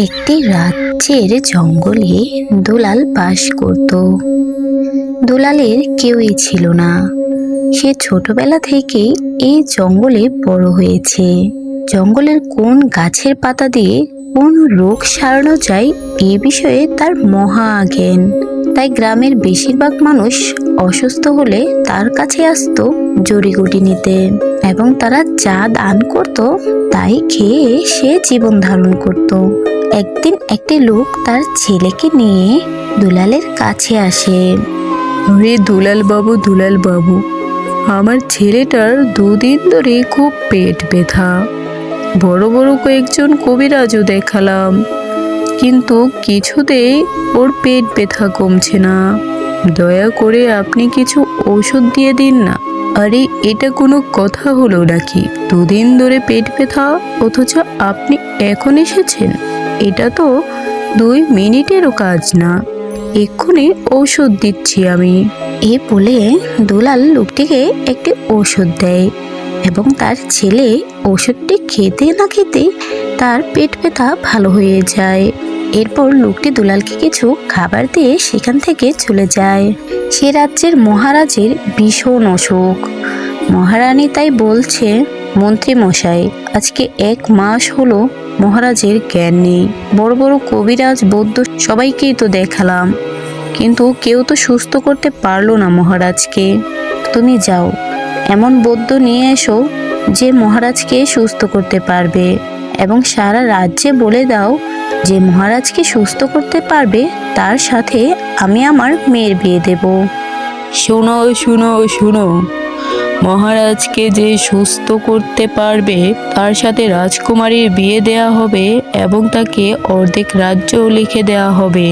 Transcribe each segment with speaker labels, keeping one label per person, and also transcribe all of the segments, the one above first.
Speaker 1: একটি রাজ্যের জঙ্গলে দুলাল বাস করত। দুলালের কেউই ছিল না। সে ছোটবেলা থেকেই এই জঙ্গলে বড় হয়েছে। জঙ্গলের কোন গাছের পাতা দিয়ে কোন রোগ সারানো যায় এ বিষয়ে তার মহা জ্ঞান। তাই গ্রামের বেশিরভাগ মানুষ অসুস্থ হলে তার কাছে আসতো জড়িগুটি নিতে, এবং তারা যা দান করত তাই খেয়ে সে জীবন ধারণ করত। একদিন একটি লোক তার ছেলেকে নিয়ে দুলালের কাছে আসে।
Speaker 2: আরে দুলাল বাবু, আমার ছেলেটার 2 দিন ধরে খুব পেট ব্যথা। বড় বড় কয়েকজন কবিরাজও দেখালাম, কিন্তু কিছুতেই ওর পেট ব্যথা কমছে না। দয়া করে আপনি কিছু ওষুধ দিয়ে দিন না। আরে এটা কোনো কথা হলো নাকি? 2 দিন ধরে পেট ব্যথা, অথচ আপনি এখন এসেছেন? এটা তো 2 মিনিটেরও কাজ না। এক্ষুনি ঔষধ দিচ্ছি আমি।
Speaker 1: এ বলে দুলাল লোকটিকে একটি ওষুধ দেয়, এবং তার ছেলে ওষুধটি খেতে না খেতে তার পেট ব্যথা ভালো হয়ে যায়। এরপর লোকটি দুলালকে কিছু খাবার দিয়ে সেখান থেকে চলে যায়। সে রাজ্যের মহারাজের ভীষণ অসুখ। মহারানী তাই বলছে, মন্ত্রী মশাই, আজকে 1 মাস হলো মহারাজের জ্ঞান নেই। বড় বড় কবিরাজ বৈদ্য সবাইকেই তো দেখালাম, কিন্তু কেউ তো সুস্থ করতে পারলো না মহারাজকে। তুমি যাও, এমন বৈদ্য নিয়ে এসো যে মহারাজকে সুস্থ করতে পারবে, এবং সারা রাজ্যে বলে দাও যে মহারাজকে সুস্থ করতে পারবে তার সাথে আমি আমার মেয়ের বিয়ে দেব।
Speaker 2: শোনো শোনো শোনো, মহারাজকে যে সুস্থ করতে পারবে তার সাথে রাজকুমারীর বিয়ে দেয়া হবে, এবং তাকে অর্ধেক রাজ্যও লিখে দেয়া হবে।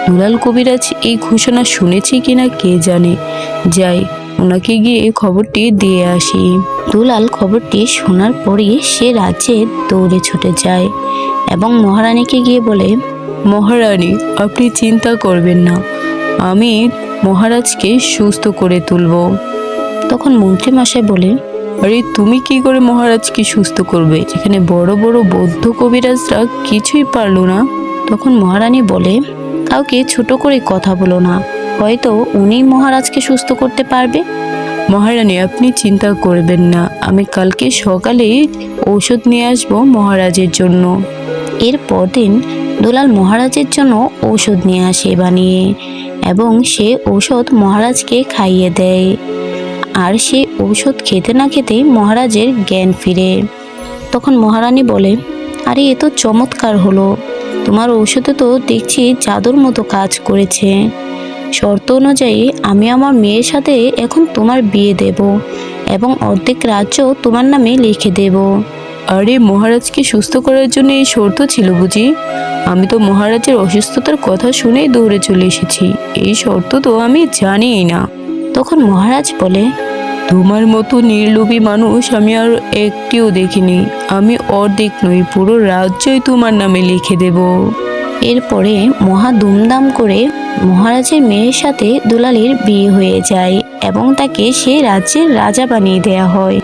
Speaker 2: দুলাল কবিরাজ এই ঘোষণা শুনেছি কিনা কে জানে। যাই, ওনাকে গিয়ে খবরটি দিয়ে আসি।
Speaker 1: দুলাল খবরটি শোনার পরই সে রাজ্যে দৌড়ে ছুটে যায় এবং মহারানীকে গিয়ে বলে,
Speaker 2: মহারানী, আপনি চিন্তা করবেন না, আমি মহারাজকে সুস্থ করে তুলব।
Speaker 1: তখন মন্ত্রীমশাই বলে,
Speaker 2: আরে তুমি কি করে মহারাজকে সুস্থ করবে, যেখানে বড় বড় বৌদ্ধ কবিরাজরা কিছুই পারলো না?
Speaker 1: তখন মহারানী বলে, কাউকে ছোট করে কথা বলো না, হয়তো উনি মহারাজকে সুস্থ করতে পারবে।
Speaker 2: মহারানী, আপনি চিন্তা করবেন না, আমি কালকে সকালে ঔষধ নিয়ে আসবো মহারাজের জন্য।
Speaker 1: এর পরদিন দুলাল মহারাজের জন্য ঔষধ নিয়ে আসে বানিয়ে, এবং সে ঔষধ মহারাজকে খাইয়ে দেয়। আর সে ঔষধ খেতে না খেতে মহারাজের জ্ঞান ফিরে। তখন মহারানী বলে, আরে এ তো চমৎকার হলো, তোমার ঔষধে তো দেখছি জাদুর মতো কাজ করেছে। শর্ত অনুযায়ী আমি আমার মেয়ের সাথে এখন তোমার বিয়ে দেব, এবং অর্ধেক রাজ্য তোমার নামে লিখে দেব।
Speaker 2: আরে মহারাজকে সুস্থ করার জন্য এই শর্ত ছিল বুঝি? আমি তো মহারাজের অসুস্থতার কথা শুনেই দৌড়ে চলে এসেছি, এই শর্ত তো আমি জানিই না।
Speaker 1: তখন মহারাজ বলে,
Speaker 2: তোমার মতো নির্লোভী মানুষ আমি আর একটিও দেখিনি। আমি অর্ধেক নই, পুরো রাজ্যই তোমার নামে লিখে দেব।
Speaker 1: এরপরে মহা ধুমধাম করে মহারাজের মেয়ের সাথে দুলালের বিয়ে হয়ে যায়, এবং তাকে সে রাজ্যের রাজা বানিয়ে দেয়া হয়।